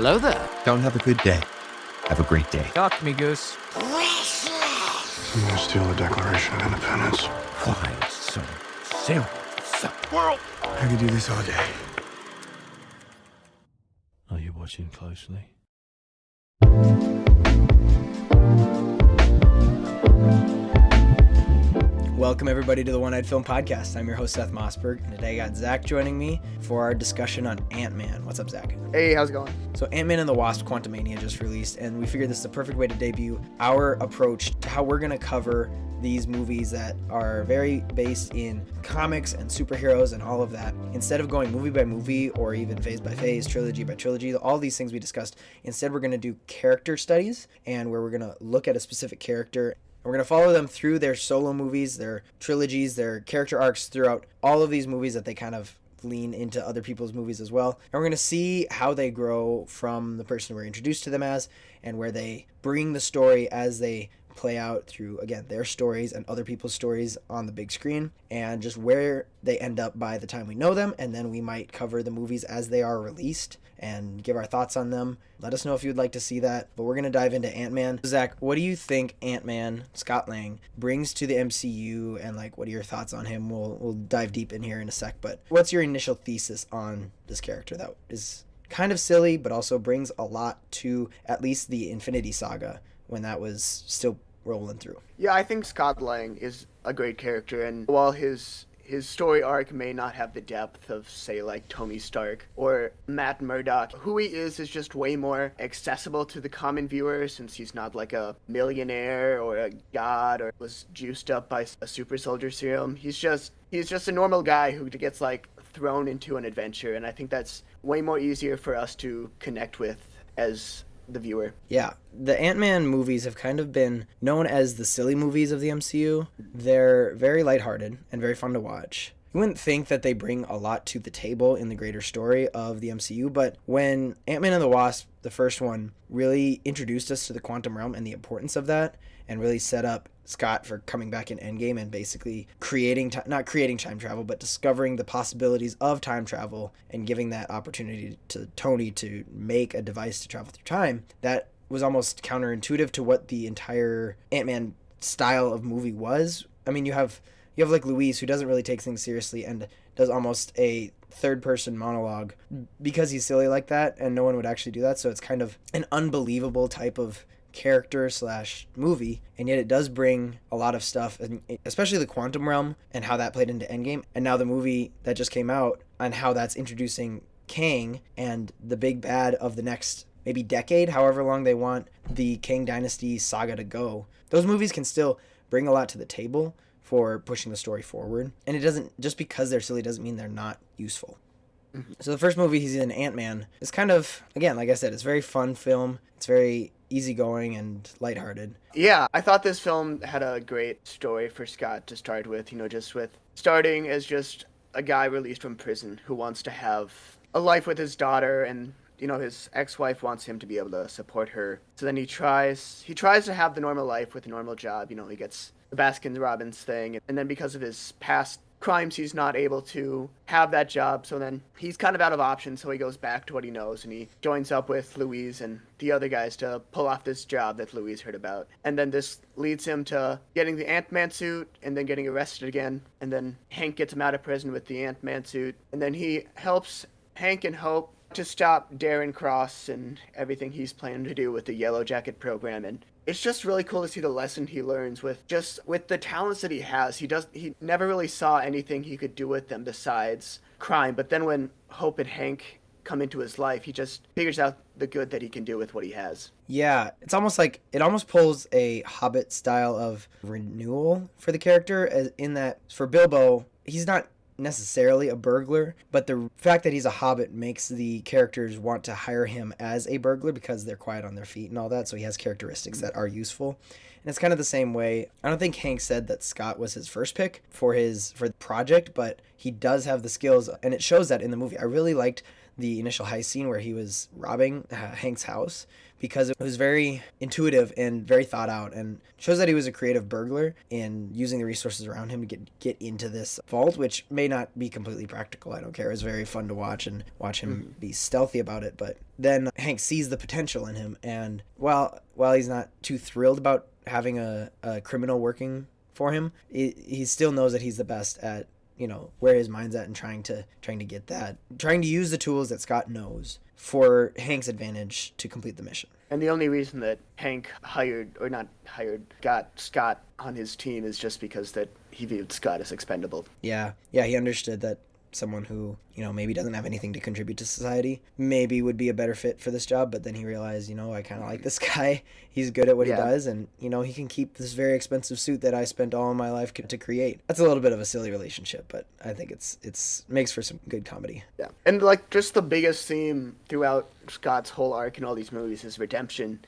Hello there. Don't have a good day. Have a great day. Talk to me, Goose. I'm gonna steal the Declaration of Independence. Why so serious? World! I could do this all day. Are you watching closely? Welcome everybody to the One-Eyed Film Podcast. I'm your host Seth Mossberg, and today I got Zach joining me for our discussion on Ant-Man. What's up, Zach? Hey, how's it going? So Ant-Man and the Wasp: Quantumania just released, and we figured this is the perfect way to debut our approach to how we're going to cover these movies that are very based in comics and superheroes and all of that. Instead of going movie by movie or even phase by phase, trilogy by trilogy, all these things we discussed, instead we're going to do character studies, and where we're going to look at a specific character. We're going to follow them through their solo movies, their trilogies, their character arcs throughout all of these movies that they kind of lean into other people's movies as well. And we're going to see how they grow from the person we're introduced to them as, and where they bring the story as they play out through, again, their stories and other people's stories on the big screen, and just where they end up by the time we know them. And then we might cover the movies as they are released and give our thoughts on them. Let us know if you'd like to see that. But we're going to dive into Ant-Man. Zach, what do you think Ant-Man, Scott Lang, brings to the MCU, and what are your thoughts on him? We'll dive deep in here in a sec, but what's your initial thesis on this character that is kind of silly but also brings a lot to at least the Infinity Saga when that was still rolling through? Yeah, I think Scott Lang is a great character, and while his story arc may not have the depth of, say, like Tony Stark or Matt Murdock, who he is just way more accessible to the common viewer, since he's not like a millionaire or a god or was juiced up by a super soldier serum. He's just a normal guy who gets thrown into an adventure, and I think that's way more easier for us to connect with as the viewer. Yeah, the Ant-Man movies have kind of been known as the silly movies of the MCU. They're very lighthearted and very fun to watch. You wouldn't think that they bring a lot to the table in the greater story of the MCU, but when Ant-Man and the Wasp, the first one, really introduced us to the quantum realm and the importance of that, and really set up Scott for coming back in Endgame and basically not creating time travel, but discovering the possibilities of time travel and giving that opportunity to Tony to make a device to travel through time, that was almost counterintuitive to what the entire Ant-Man style of movie was. I mean, you have Luis, who doesn't really take things seriously and does almost a third-person monologue because he's silly like that, and no one would actually do that, so it's kind of an unbelievable type of character / movie, and yet it does bring a lot of stuff, and especially the quantum realm and how that played into Endgame, and now the movie that just came out and how that's introducing Kang and the big bad of the next maybe decade, however long they want the Kang Dynasty saga to go. Those movies can still bring a lot to the table for pushing the story forward, and it doesn't, just because they're silly doesn't mean they're not useful. So the first movie he's in, Ant-Man, is kind of, again, like I said, it's a very fun film. It's very easygoing and lighthearted. Yeah, I thought this film had a great story for Scott to start with, just with starting as just a guy released from prison who wants to have a life with his daughter, and his ex-wife wants him to be able to support her. So then he tries to have the normal life with a normal job. He gets the Baskin-Robbins thing, and then because of his past crimes, he's not able to have that job, so then he's kind of out of options, so he goes back to what he knows, and he joins up with Louise and the other guys to pull off this job that Louise heard about. And then this leads him to getting the Ant-Man suit, and then getting arrested again, and then Hank gets him out of prison with the Ant-Man suit, and then he helps Hank and Hope to stop Darren Cross and everything he's planning to do with the Yellow Jacket program. And it's just really cool to see the lesson he learns with the talents that he has. He never really saw anything he could do with them besides crime. But then when Hope and Hank come into his life, he just figures out the good that he can do with what he has. Yeah, it's almost like it almost pulls a Hobbit style of renewal for the character, in that for Bilbo, he's not necessarily a burglar, but the fact that he's a hobbit makes the characters want to hire him as a burglar because they're quiet on their feet and all that, so he has characteristics that are useful. And it's kind of the same way. I don't think Hank said that Scott was his first pick for the project, but he does have the skills, and it shows that in the movie. I really liked the initial heist scene where he was robbing Hank's house, because it was very intuitive and very thought out, and shows that he was a creative burglar in using the resources around him to get into this vault, which may not be completely practical. I don't care. It was very fun to watch and watch him be stealthy about it. But then Hank sees the potential in him, and while he's not too thrilled about having a criminal working for him, he still knows that he's the best at, you know, where his mind's at and trying to get that, trying to use the tools that Scott knows for Hank's advantage to complete the mission. And the only reason that Hank got Scott on his team is just because that he viewed Scott as expendable. Yeah, he understood that someone who, you know, maybe doesn't have anything to contribute to society maybe would be a better fit for this job, but then he realized, you know, I kind of like this guy. He's good at what he does, and, you know, he can keep this very expensive suit that I spent all of my life to create. That's a little bit of a silly relationship, but I think it's makes for some good comedy. Yeah. And like just the biggest theme throughout Scott's whole arc in all these movies is redemption.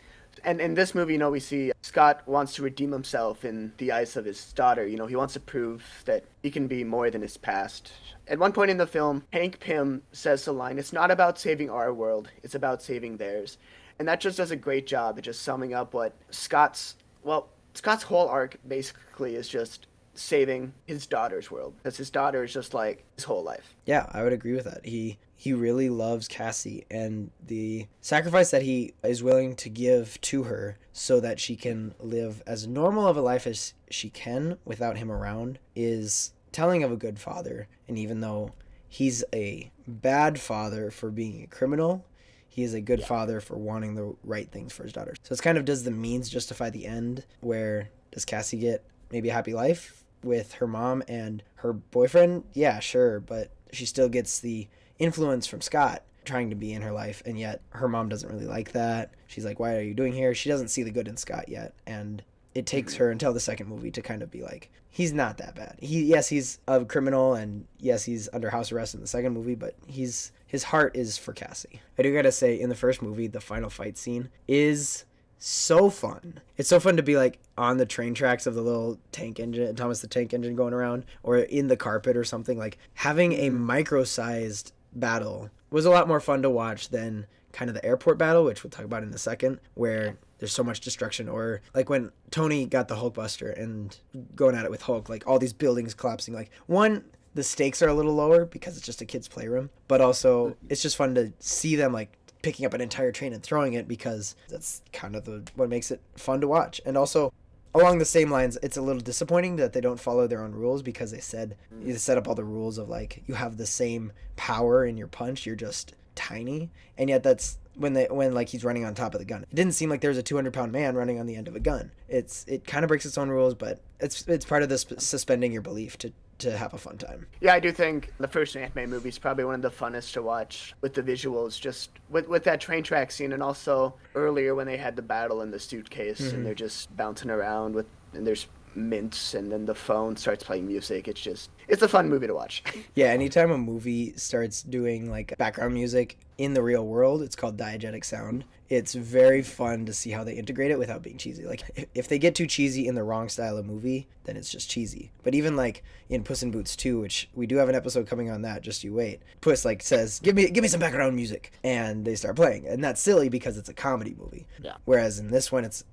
And in this movie, you know, we see Scott wants to redeem himself in the eyes of his daughter. You know, he wants to prove that he can be more than his past. At one point in the film, Hank Pym says the line, "It's not about saving our world, it's about saving theirs." And that just does a great job at just summing up what Scott's whole arc basically is just saving his daughter's world. Because his daughter is just like his whole life. Yeah, I would agree with that. He really loves Cassie, and the sacrifice that he is willing to give to her so that she can live as normal of a life as she can without him around is telling of a good father. And even though he's a bad father for being a criminal, he is a good father for wanting the right things for his daughter. So it's kind of, does the means justify the end? Where does Cassie get maybe a happy life with her mom and her boyfriend? Yeah, sure, but she still gets the influence from Scott trying to be in her life, and yet her mom doesn't really like that. She's like, "Why are you doing here?" She doesn't see the good in Scott yet, and it takes her until the second movie to kind of be like, he's not that bad. He's a criminal, and yes, he's under house arrest in the second movie, but his heart is for Cassie. I do gotta say, in the first movie, the final fight scene is so fun. It's so fun to be like on the train tracks of the little tank engine, Thomas the Tank Engine going around, or in the carpet or something. Like having a micro-sized battle was a lot more fun to watch than kind of the airport battle, which we'll talk about in a second, where there's so much destruction. Or like when Tony got the Hulkbuster and going at it with Hulk, like all these buildings collapsing. Like, one, the stakes are a little lower because it's just a kid's playroom, but also it's just fun to see them like picking up an entire train and throwing it, because that's kind of what makes it fun to watch. And also, along the same lines, it's a little disappointing that they don't follow their own rules, because they set up all the rules of like, you have the same power in your punch, you're just tiny, and yet that's when like he's running on top of the gun. It didn't seem like there was a 200-pound man running on the end of a gun. It kind of breaks its own rules, but it's part of this suspending your belief to have a fun time. Yeah, I do think the first Ant-Man movie is probably one of the funnest to watch with the visuals, just with that train track scene, and also earlier when they had the battle in the suitcase and they're just bouncing around and there's mints, and then the phone starts playing music. It's a fun movie to watch. Yeah, anytime a movie starts doing like background music in the real world, it's called diegetic sound. It's very fun to see how they integrate it without being cheesy. Like if they get too cheesy in the wrong style of movie, then it's just cheesy. But even like in Puss in Boots 2, which we do have an episode coming on that, just you wait. Puss like says, give me some background music, and they start playing. And that's silly because it's a comedy movie. Yeah. Whereas in this one, it's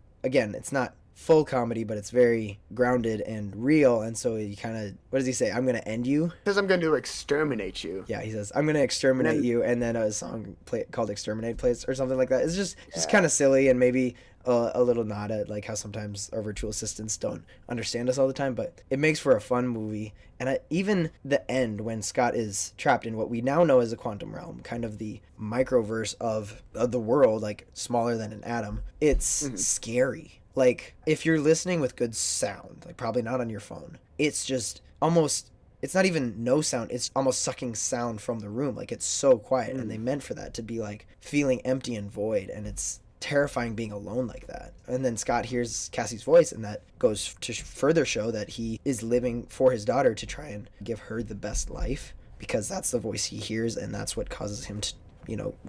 not full comedy, but it's very grounded and real. And so you kind of, what does he say? I'm going to end you. Because I'm going to exterminate you. Yeah, he says, I'm going to exterminate you. And then a song called Exterminate plays or something like that. It's just kind of silly, and maybe a little nod at like how sometimes our virtual assistants don't understand us all the time, but it makes for a fun movie. And even the end, when Scott is trapped in what we now know as the quantum realm, kind of the microverse of the world, like smaller than an atom, it's scary. Like, if you're listening with good sound, like probably not on your phone, it's just almost, it's not even no sound, it's almost sucking sound from the room. Like, it's so quiet, and they meant for that to be like feeling empty and void, and it's terrifying being alone like that. And then Scott hears Cassie's voice, and that goes to further show that he is living for his daughter to try and give her the best life, because that's the voice he hears, and that's what causes him to,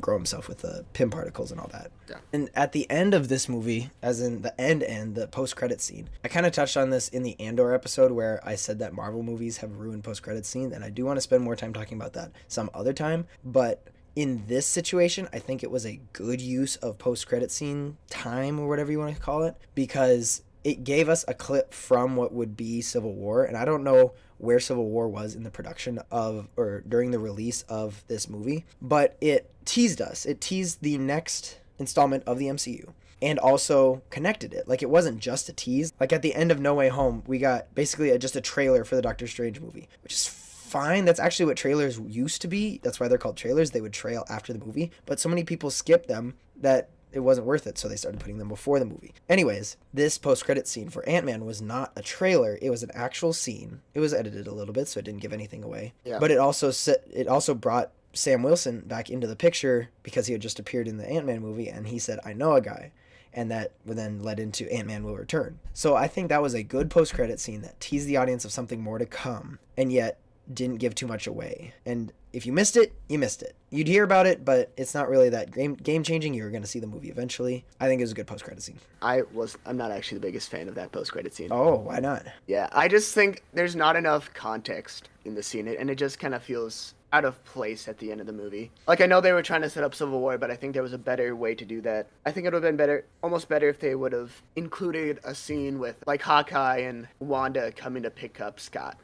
grow himself with the Pym particles and all that. Yeah. And at the end of this movie, as in the end, the post-credit scene, I kind of touched on this in the Andor episode where I said that Marvel movies have ruined post-credit scene, and I do want to spend more time talking about that some other time, but in this situation, I think it was a good use of post-credit scene time, or whatever you want to call it, because it gave us a clip from what would be Civil War. And I don't know where Civil War was in the production of, or during the release of this movie, but it teased us. It teased the next installment of the MCU and also connected it. Like, it wasn't just a tease. Like, at the end of No Way Home, we got basically just a trailer for the Doctor Strange movie, which is fine. That's actually what trailers used to be. That's why they're called trailers. They would trail after the movie, but so many people skipped them that it wasn't worth it, so they started putting them before the movie. Anyways, this post-credit scene for Ant-Man was not a trailer. It was an actual scene. It was edited a little bit, so it didn't give anything away. Yeah. But it also brought Sam Wilson back into the picture because he had just appeared in the Ant-Man movie, and he said, "I know a guy." And that then led into Ant-Man Will Return. So I think that was a good post-credit scene that teased the audience of something more to come, and yet didn't give too much away. And if you missed it, you missed it. You'd hear about it, but it's not really that game changing. You're going to see the movie eventually. I think it was a good post-credit scene. I'm not actually the biggest fan of that post-credit scene. Oh, why not? Yeah, I just think there's not enough context in the scene, and it just kind of feels out of place at the end of the movie. Like, I know they were trying to set up Civil War, but I think there was a better way to do that. I think it would have been almost better if they would have included a scene with, like, Hawkeye and Wanda coming to pick up Scott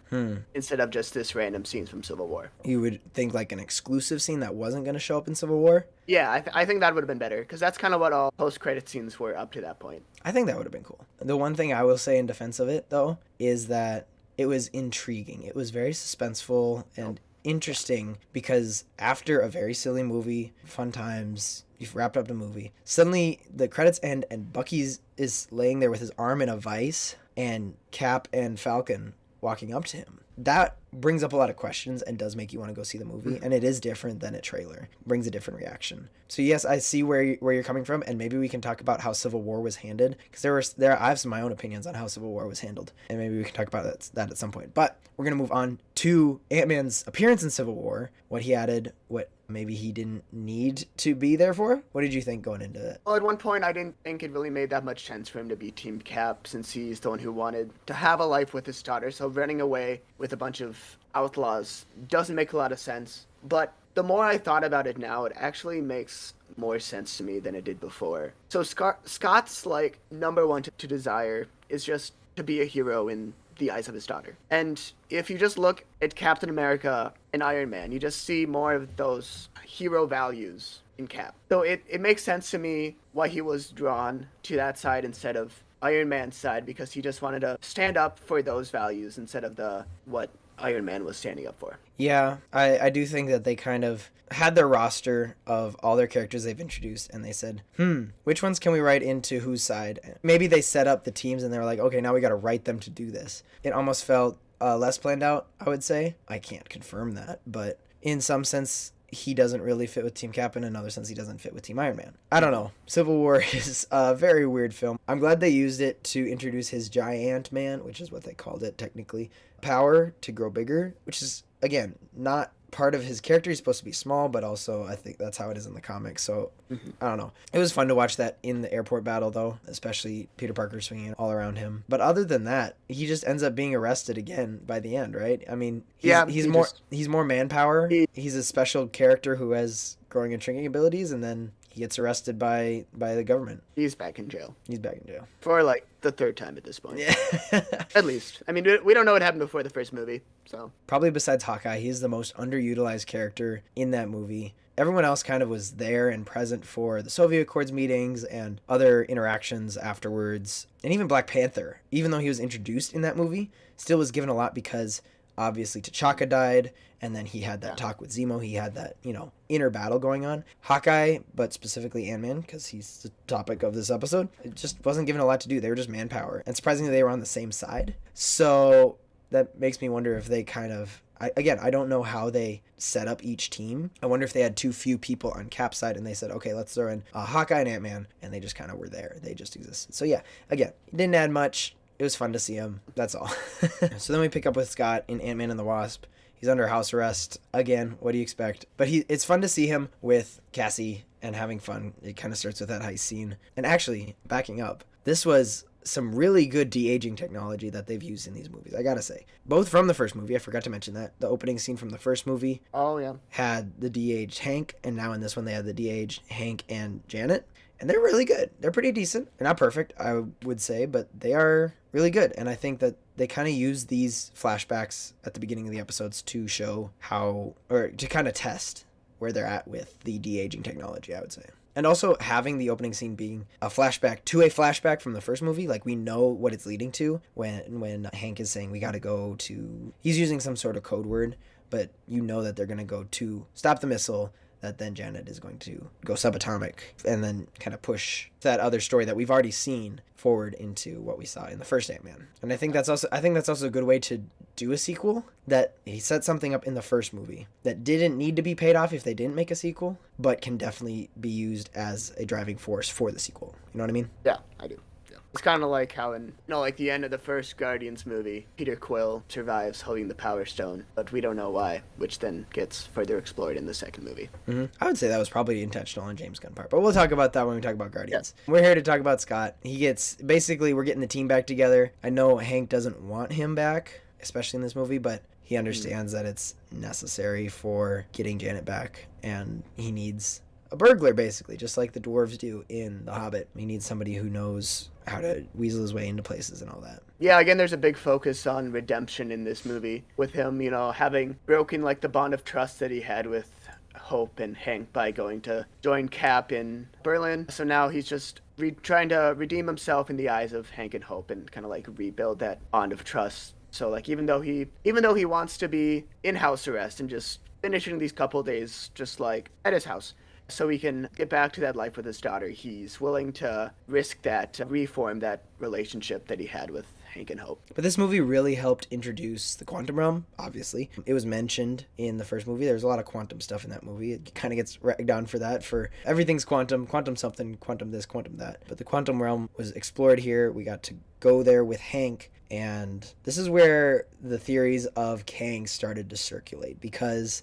instead of just this random scenes from Civil War. You would think like an exclusive scene that wasn't going to show up in Civil War? Yeah, I think that would have been better, because that's kind of what all post-credit scenes were up to that point. I think that would have been cool. The one thing I will say in defense of it, though, is that it was intriguing. It was very suspenseful and interesting, because after a very silly movie, fun times, you've wrapped up the movie, suddenly the credits end and Bucky's is laying there with his arm in a vice and Cap and Falcon walking up to him. That brings up a lot of questions and does make you want to go see the movie, and it is different than a trailer. It brings a different reaction. So yes, I see where you're coming from, and maybe we can talk about how Civil War was handled, because I have some of my own opinions on how Civil War was handled, and maybe we can talk about that at some point. But we're going to move on to Ant-Man's appearance in Civil War, what he added, what maybe he didn't need to be there for. What did you think going into it? Well, at one point, I didn't think it really made that much sense for him to be Team Cap, since he's the one who wanted to have a life with his daughter. So running away with a bunch of outlaws doesn't make a lot of sense. But the more I thought about it now, it actually makes more sense to me than it did before. So Scott's, like, number one to desire is just to be a hero in the eyes of his daughter. And if you just look at Captain America and Iron Man, you just see more of those hero values in Cap. So it makes sense to me why he was drawn to that side instead of Iron Man's side, because he just wanted to stand up for those values instead of what Iron Man was standing up for. Yeah, I do think that they kind of had their roster of all their characters they've introduced, and they said, which ones can we write into whose side? Maybe they set up the teams and they were like, okay, now we got to write them to do this. It almost felt less planned out, I would say. I can't confirm that, but in some sense, he doesn't really fit with Team Cap. In another sense, he doesn't fit with Team Iron Man. I don't know. Civil War is a very weird film. I'm glad they used it to introduce his giant man, which is what they called it technically, power to grow bigger, which is, again, not part of his character. He's supposed to be small, but also I think that's how it is in the comics. So I don't know. It was fun to watch that in the airport battle, though, especially Peter Parker swinging all around him. But other than that, he just ends up being arrested again by the end, right? I mean, he's more manpower. He's a special character who has growing and shrinking abilities, and then he gets arrested by the government. He's back in jail. For, like, the third time at this point. Yeah. At least. I mean, we don't know what happened before the first movie, so. Probably besides Hawkeye, he's the most underutilized character in that movie. Everyone else kind of was there and present for the Soviet Accords meetings and other interactions afterwards. And even Black Panther, even though he was introduced in that movie, still was given a lot because obviously T'Chaka died, and then he had that talk with Zemo. He had that, inner battle going on. Hawkeye, but specifically Ant-Man, because he's the topic of this episode, it just wasn't given a lot to do. They were just manpower. And surprisingly, they were on the same side. So that makes me wonder if they kind of... I don't know how they set up each team. I wonder if they had too few people on Cap's side and they said, okay, let's throw in Hawkeye and Ant-Man, and they just kind of were there. They just existed. So yeah, again, it didn't add much. It was fun to see him. That's all. So then we pick up with Scott in Ant-Man and the Wasp. He's under house arrest. Again, what do you expect? But it's fun to see him with Cassie and having fun. It kind of starts with that heist scene. And actually, backing up, this was some really good de-aging technology that they've used in these movies, I gotta say. Both from the first movie, I forgot to mention that. The opening scene from the first movie Oh yeah. had the de-aged Hank, and now in this one they had the de-aged Hank and Janet. And they're really good. They're pretty decent. They're not perfect, I would say, but they are really good. And I think that they kind of use these flashbacks at the beginning of the episodes to show how, or to kind of test where they're at with the de-aging technology, I would say. And also having the opening scene being a flashback to a flashback from the first movie, like we know what it's leading to when Hank is saying we got to go to, he's using some sort of code word, but you know that they're going to go to stop the missile, that then Janet is going to go subatomic and then kind of push that other story that we've already seen forward into what we saw in the first Ant-Man. And I think that's also a good way to do a sequel, that he set something up in the first movie that didn't need to be paid off if they didn't make a sequel, but can definitely be used as a driving force for the sequel. You know what I mean? Yeah, I do. It's kind of like how in, like the end of the first Guardians movie, Peter Quill survives holding the Power Stone, but we don't know why, which then gets further explored in the second movie. Mm-hmm. I would say that was probably intentional on James Gunn's part, but we'll talk about that when we talk about Guardians. Yeah. We're here to talk about Scott. We're getting the team back together. I know Hank doesn't want him back, especially in this movie, but he understands that it's necessary for getting Janet back, and he needs a burglar, basically, just like the dwarves do in The Hobbit. He needs somebody who knows how to weasel his way into places and all that. Yeah, again, there's a big focus on redemption in this movie, with him, having broken, like, the bond of trust that he had with Hope and Hank by going to join Cap in Berlin. So now he's just trying to redeem himself in the eyes of Hank and Hope and kind of, like, rebuild that bond of trust. So, like, even though he wants to be in house arrest and just finishing these couple days just, like, at his house, so he can get back to that life with his daughter, he's willing to risk that, to reform that relationship that he had with Hank and Hope. But this movie really helped introduce the quantum realm, obviously. It was mentioned in the first movie. There's a lot of quantum stuff in that movie. It kind of gets ragged on for that, for everything's quantum something, quantum this, quantum that. But the quantum realm was explored here. We got to go there with Hank. And this is where the theories of Kang started to circulate, because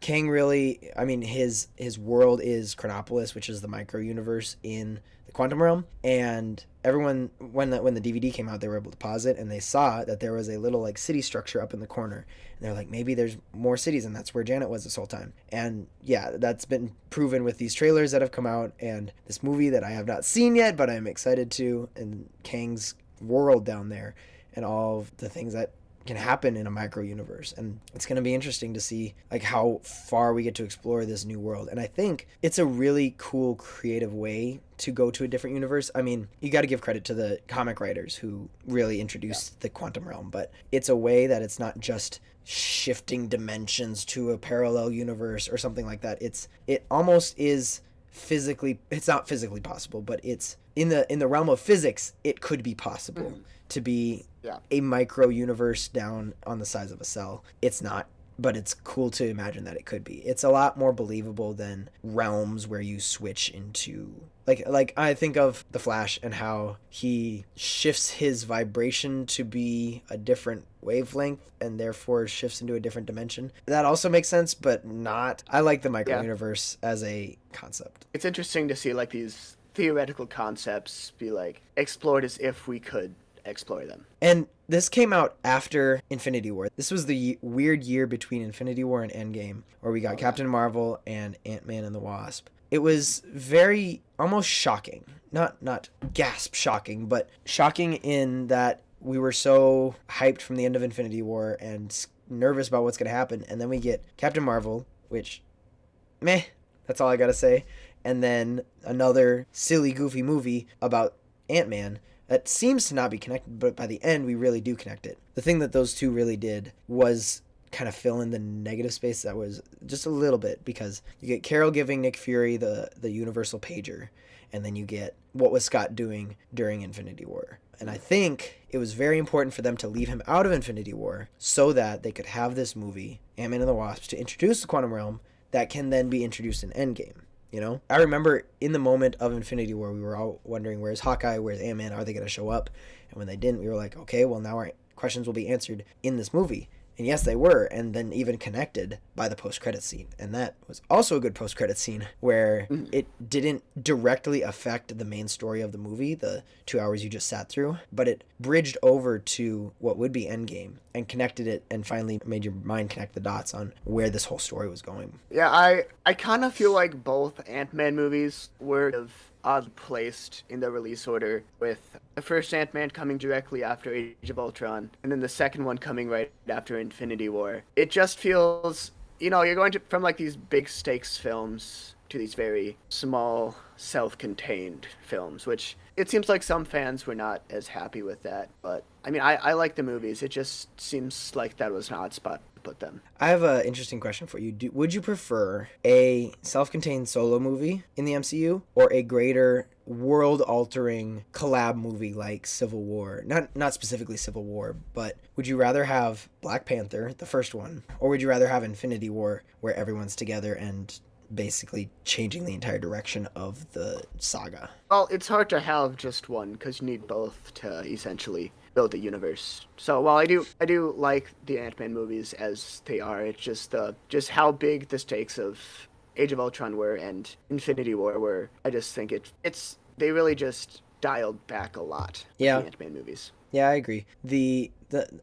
Kang really, his world is Chronopolis, which is the micro universe in the quantum realm. And everyone, when the DVD came out, they were able to pause it, and they saw that there was a little like city structure up in the corner. And they're like, maybe there's more cities, and that's where Janet was this whole time. And yeah, that's been proven with these trailers that have come out, and this movie that I have not seen yet, but I'm excited to, and Kang's world down there and all of the things that can happen in a micro universe. And it's going to be interesting to see like how far we get to explore this new world. And I think it's a really cool creative way to go to a different universe. I mean, you got to give credit to the comic writers who really introduced the quantum realm, but it's a way that it's not just shifting dimensions to a parallel universe or something like that. It almost is physically, it's not physically possible, but it's in the realm of physics, it could be possible to be a micro universe down on the size of a cell. It's not, but it's cool to imagine that it could be. It's a lot more believable than realms where you switch into like I think of the Flash and how he shifts his vibration to be a different wavelength and therefore shifts into a different dimension. That also makes sense, but not. I like the micro universe as a concept. It's interesting to see like these theoretical concepts be like explored as if we could explore them. And this came out after Infinity War. This was the weird year between Infinity War and Endgame, where we got Captain Marvel and Ant-Man and the Wasp. It was very almost shocking. Not gasp shocking, but shocking in that we were so hyped from the end of Infinity War and nervous about what's going to happen. And then we get Captain Marvel, which, meh, that's all I got to say. And then another silly, goofy movie about Ant-Man that seems to not be connected, but by the end, we really do connect it. The thing that those two really did was kind of fill in the negative space that was just a little bit, because you get Carol giving Nick Fury the universal pager, and then you get what was Scott doing during Infinity War. And I think it was very important for them to leave him out of Infinity War so that they could have this movie, Ant-Man and the Wasp, to introduce the quantum realm that can then be introduced in Endgame. You know, I remember in the moment of Infinity War, we were all wondering, where's Hawkeye, where's Ant-Man, are they going to show up? And when they didn't, we were like, okay, well, now our questions will be answered in this movie. And yes, they were, and then even connected by the post-credit scene. And that was also a good post-credit scene where it didn't directly affect the main story of the movie, the 2 hours you just sat through, but it bridged over to what would be Endgame and connected it and finally made your mind connect the dots on where this whole story was going. Yeah, I kind of feel like both Ant-Man movies were oddly placed in the release order, with the first Ant-Man coming directly after Age of Ultron, and then the second one coming right after Infinity War. It just feels, you're going from like these big stakes films to these very small, self-contained films, which it seems like some fans were not as happy with that. But I mean, I like the movies. It just seems like that was an odd spot to put them. I have an interesting question for you. Would you prefer a self-contained solo movie in the MCU or a greater world-altering collab movie like Civil War? Not specifically Civil War, but would you rather have Black Panther, the first one, or would you rather have Infinity War where everyone's together and basically changing the entire direction of the saga? Well, it's hard to have just one because you need both to essentially build the universe. So while I do like the Ant-Man movies as they are, it's just how big the stakes of Age of Ultron were and Infinity War were. I just think they really just dialed back a lot. Yeah. The Ant-Man movies. Yeah, I agree.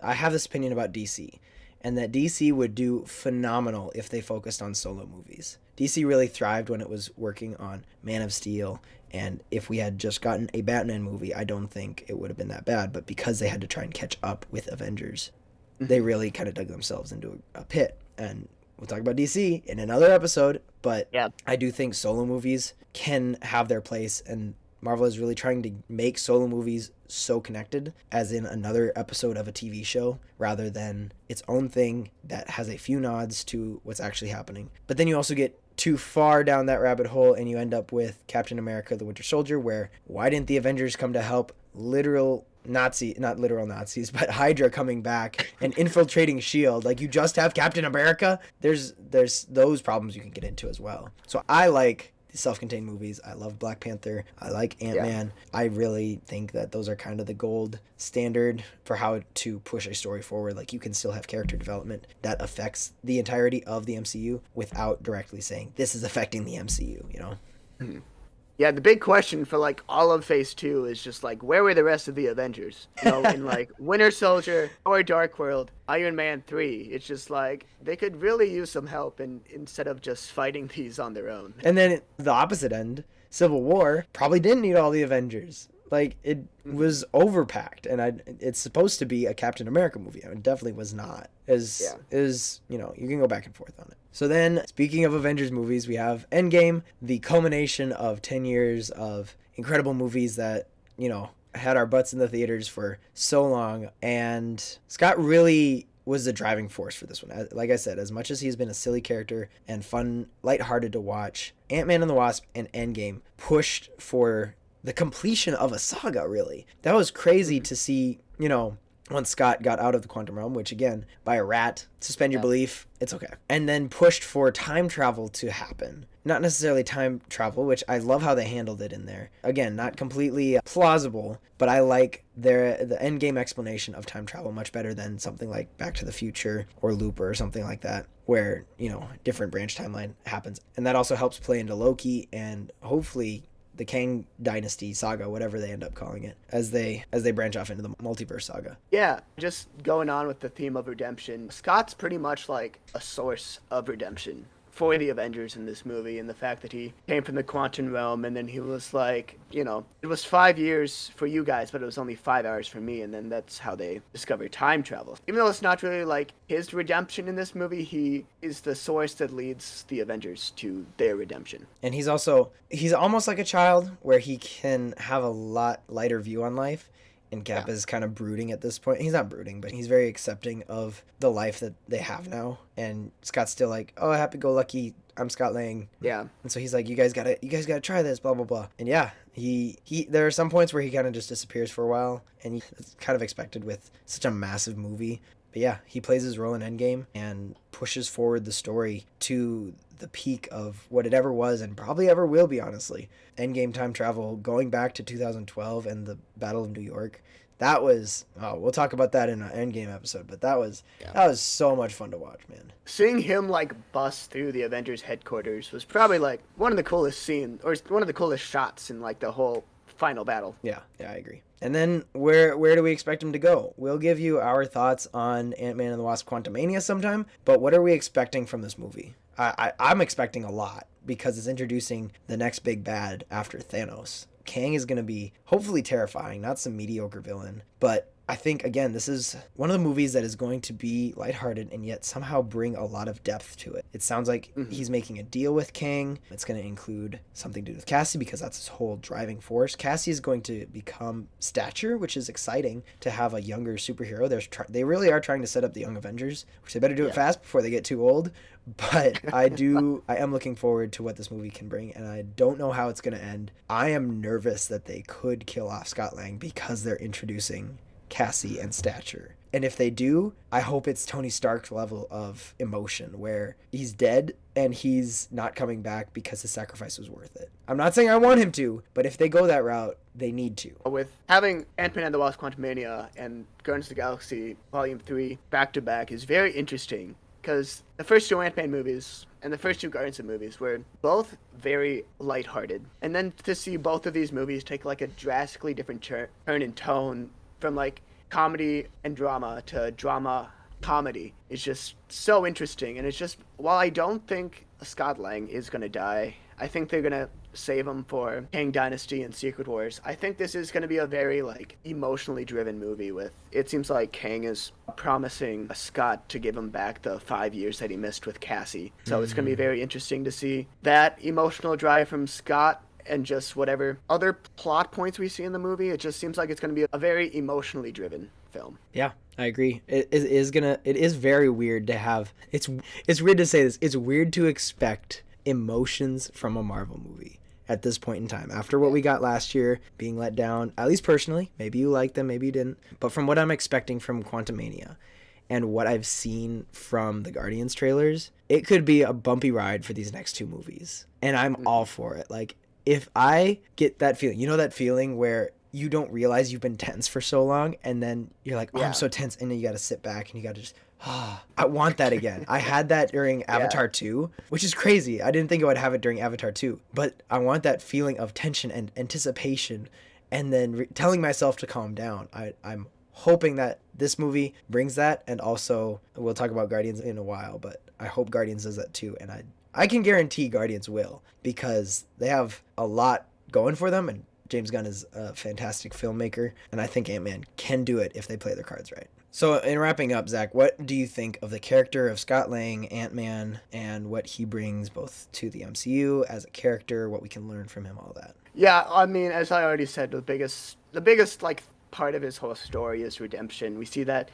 I have this opinion about DC, and that DC would do phenomenal if they focused on solo movies. DC really thrived when it was working on Man of Steel, and if we had just gotten a Batman movie, I don't think it would have been that bad, but because they had to try and catch up with Avengers, they really kind of dug themselves into a pit, and we'll talk about DC in another episode, but yeah. I do think solo movies can have their place, and Marvel is really trying to make solo movies so connected, as in another episode of a TV show, rather than its own thing that has a few nods to what's actually happening. But then you also get too far down that rabbit hole and you end up with Captain America, the Winter Soldier, where why didn't the Avengers come to help? Not literal Nazis, but Hydra coming back and infiltrating S.H.I.E.L.D. Like, you just have Captain America. There's those problems you can get into as well. So I like the self-contained movies. I love Black Panther. I like Ant-Man. Yeah. I really think that those are kind of the gold standard for how to push a story forward. Like, you can still have character development that affects the entirety of the MCU without directly saying this is affecting the MCU, Mm-hmm. Yeah, the big question for like all of Phase 2 is just like, where were the rest of the Avengers? In like Winter Soldier or Dark World, Iron Man 3. It's just like they could really use some help instead of just fighting these on their own. And then the opposite end, Civil War, probably didn't need all the Avengers. Like, it was overpacked, and it's supposed to be a Captain America movie. It definitely was not. You can go back and forth on it. So then, speaking of Avengers movies, we have Endgame, the culmination of 10 years of incredible movies that, had our butts in the theaters for so long. And Scott really was the driving force for this one. Like I said, as much as he's been a silly character and fun, lighthearted to watch, Ant-Man and the Wasp and Endgame pushed for the completion of a saga, really. That was crazy to see, once Scott got out of the quantum realm, which again, by a rat, suspend your belief, it's okay. And then pushed for time travel to happen. Not necessarily time travel, which I love how they handled it in there. Again, not completely plausible, but I like the endgame explanation of time travel much better than something like Back to the Future or Looper or something like that, where, different branch timeline happens. And that also helps play into Loki and hopefully the Kang Dynasty saga, whatever they end up calling it, as they branch off into the multiverse saga. Yeah, just going on with the theme of redemption, Scott's pretty much like a source of redemption for the Avengers in this movie, and the fact that he came from the quantum realm, and then he was like, it was 5 years for you guys, but it was only 5 hours for me, and then that's how they discovered time travel. Even though it's not really like his redemption in this movie, he is the source that leads the Avengers to their redemption. And he's almost like a child, where he can have a lot lighter view on life. And Cap is kind of brooding at this point. He's not brooding, but he's very accepting of the life that they have now. And Scott's still like, oh, happy-go-lucky, I'm Scott Lang. Yeah. And so he's like, you guys gotta try this, blah, blah, blah. And yeah, he there are some points where he kind of just disappears for a while. And it's kind of expected with such a massive movie. But yeah, he plays his role in Endgame and pushes forward the story to the peak of what it ever was and probably ever will be, honestly. Endgame time travel, going back to 2012 and the Battle of New York, That was, we'll talk about that in an Endgame episode, but that was so much fun to watch, man. Seeing him like bust through the Avengers headquarters was probably like one of the coolest scenes, or one of the coolest shots in like the whole final battle. Yeah, I agree. And then where do we expect him to go? We'll give you our thoughts on Ant-Man and the Wasp: Quantumania sometime, but what are we expecting from this movie? I'm expecting a lot because it's introducing the next big bad after Thanos. Kang is going to be hopefully terrifying, not some mediocre villain, but I think, again, this is one of the movies that is going to be lighthearted and yet somehow bring a lot of depth to it. It sounds like he's making a deal with Kang. It's going to include something to do with Cassie because that's his whole driving force. Cassie is going to become Stature, which is exciting to have a younger superhero. They really are trying to set up the Young Avengers, which they better do it fast before they get too old. But I am looking forward to what this movie can bring, and I don't know how it's going to end. I am nervous that they could kill off Scott Lang because they're introducing Cassie and Stature. And if they do, I hope it's Tony Stark's level of emotion where he's dead and he's not coming back because his sacrifice was worth it. I'm not saying I want him to, but if they go that route, they need to. With having Ant-Man and the Wasp: Quantumania and Guardians of the Galaxy Volume 3 back-to-back is very interesting because the first two Ant-Man movies and the first two Guardians movies were both very lighthearted. And then to see both of these movies take like a drastically different turn in tone from like comedy and drama to drama comedy is just so interesting. And it's just, while I don't think Scott Lang is going to die, I think they're going to save him for Kang Dynasty and Secret Wars. I think this is going to be a very like emotionally driven movie with, it seems like Kang is promising Scott to give him back the 5 years that he missed with Cassie. So it's going to be very interesting to see that emotional drive from Scott and just whatever other plot points we see in the movie. It just seems like it's going to be a very emotionally driven film. Yeah, I agree. It is very weird to have, it's weird to say this, it's weird to expect emotions from a Marvel movie at this point in time. After what we got last year, being let down, at least personally, maybe you liked them, maybe you didn't, but from what I'm expecting from Quantumania and what I've seen from the Guardians trailers, it could be a bumpy ride for these next two movies. And I'm all for it. Like, if I get that feeling, you know that feeling where you don't realize you've been tense for so long and then you're like, oh, I'm so tense, and then you got to sit back and you got to just, I want that again. I had that during Avatar 2, which is crazy. I didn't think I would have it during Avatar 2, but I want that feeling of tension and anticipation and then telling myself to calm down. I'm hoping that this movie brings that, and also we'll talk about Guardians in a while, but I hope Guardians does that too, and I can guarantee Guardians will, because they have a lot going for them, and James Gunn is a fantastic filmmaker, and I think Ant-Man can do it if they play their cards right. So in wrapping up, Zach, what do you think of the character of Scott Lang, Ant-Man, and what he brings both to the MCU as a character, what we can learn from him, all that? Yeah, I mean, as I already said, the biggest like part of his whole story is redemption. We see that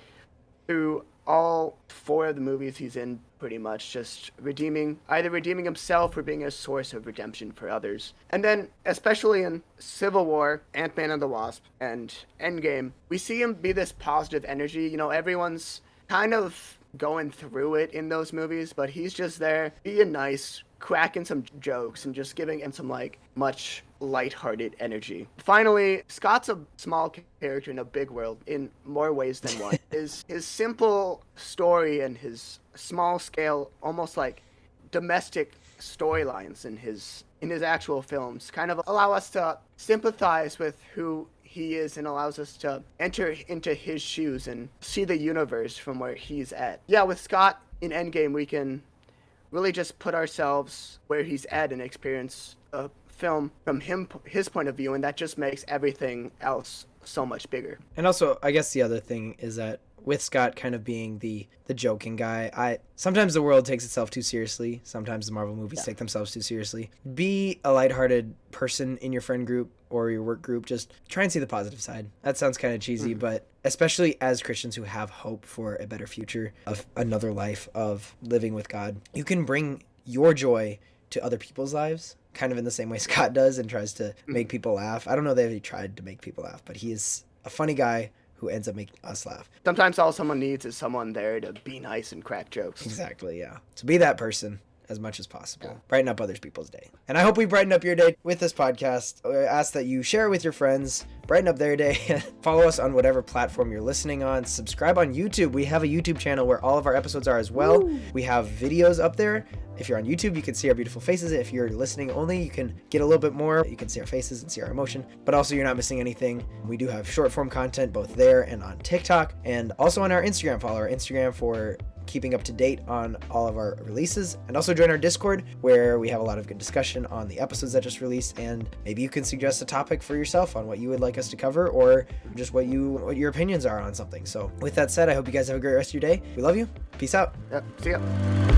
through all four of the movies he's in, pretty much just either redeeming himself or being a source of redemption for others. And then, especially in Civil War, Ant-Man and the Wasp, and Endgame, we see him be this positive energy. You know, everyone's kind of going through it in those movies, but he's just there being nice, cracking some jokes, and just giving him some like much lighthearted energy. Finally, Scott's a small character in a big world in more ways than one. His simple story and his small scale, almost like domestic storylines in his actual films kind of allow us to sympathize with who he is and allows us to enter into his shoes and see the universe from where he's at. Yeah, with Scott in Endgame, we can really just put ourselves where he's at and experience a film from his point of view, and that just makes everything else so much bigger. And also, I guess the other thing is that with Scott kind of being the joking guy, sometimes the world takes itself too seriously. Sometimes the Marvel movies take themselves too seriously. Be a lighthearted person in your friend group or your work group. Just try and see the positive side. That sounds kind of cheesy, but especially as Christians who have hope for a better future, of another life, of living with God, you can bring your joy to other people's lives, kind of in the same way Scott does and tries to make people laugh. I don't know that he tried to make people laugh, but he is a funny guy who ends up making us laugh. Sometimes all someone needs is someone there to be nice and crack jokes. Exactly, yeah. So be that person as much as possible. Brighten up other people's day. And I hope we brighten up your day with this podcast. I ask that you share it with your friends, brighten up their day. Follow us on whatever platform you're listening on. Subscribe on YouTube. We have a YouTube channel where all of our episodes are as well. Woo. We have videos up there. If you're on YouTube, you can see our beautiful faces. If you're listening only, you can get a little bit more. You can see our faces and see our emotion, but also you're not missing anything. We do have short form content both there and on TikTok, and also on our Instagram. Follow our Instagram for keeping up to date on all of our releases, and also join our Discord where we have a lot of good discussion on the episodes that just released, and maybe you can suggest a topic for yourself on what you would like us to cover, or just what your opinions are on something. So with that said, I hope you guys have a great rest of your day. We love you. Peace out. Yep. See ya.